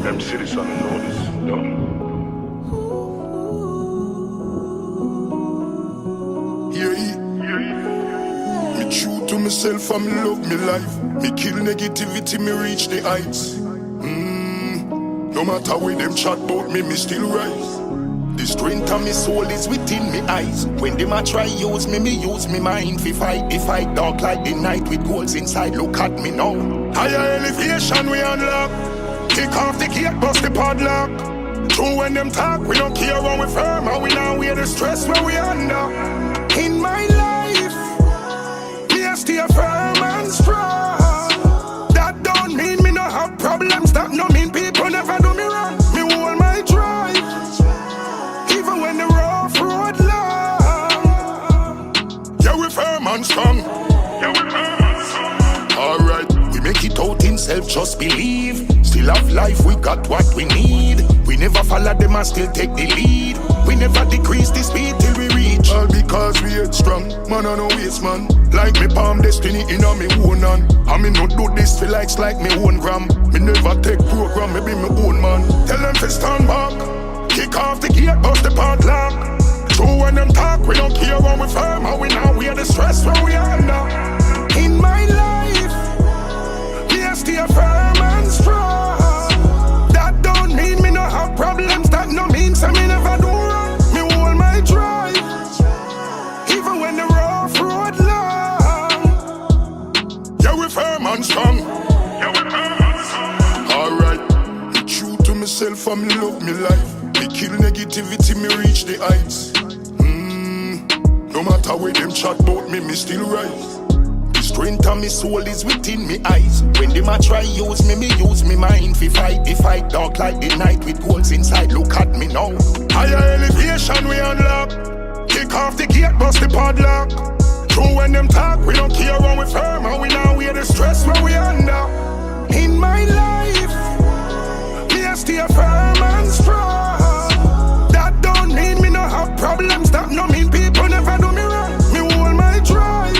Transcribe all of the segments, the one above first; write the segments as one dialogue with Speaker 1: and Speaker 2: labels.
Speaker 1: Them cities on the notice, done.
Speaker 2: Me true to myself and me love me life. Me kill negativity, me reach the heights. No matter where them chat about me, me still rise. The strength of me soul is within me eyes. When them a try use me use me mind. Fi fight the fight dark like the night with goals inside. Look at me now. Higher elevation we unlock. Kick off the gate, bust the padlock. True when them talk, we don't care when we firm. And we now wear the stress where we under. In my life, me I stay firm and strong. That don't mean me no have problems. That no mean people never do me wrong. Me hold my drive, even when the rough road long. Yeah, we firm and strong. Alright, we make it out in self, just believe. Still have life, we got what we need. We never follow them and still take the lead. We never decrease the speed till we reach. All because we ain't strong, man I no waste man. Like me palm destiny in a me own hand. And me no do this for likes like me own gram. Me never take program, me be me own man. Tell them to stand back. Kick off the gate, bust the padlock. True when them talk, we don't care when we firm. And we now wear the stress where we under. In my life, me I stay firm and strong. That don't mean me no have problems. That no means I me never do wrong. Me hold my drive, even when the rough road long. Yeah, we firm and strong. Alright, me true to myself and me love me life. Me kill negativity, me reach the heights. No matter where them chat about me still rise. The strength of me soul is within me eyes. When them a try use me use me mind. Fi fight the fight dark like the night with goals inside. Look at me now. Higher elevation we unlock. Kick off the gate, bust the padlock. True when them talk, we don't care when we firm. And we now wear the stress where we under. In my life, me I stay firm and strong. That don't mean me no have problems. That no mean people never do me wrong. Me hold my drive,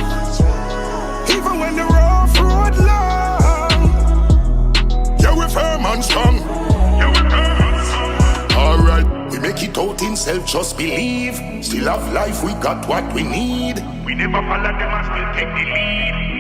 Speaker 2: even when the rough road long. Yeah, we firm and strong. Alright, we make it out in self, just believe. Still have life, we got what we need. We never follow them and still take the lead.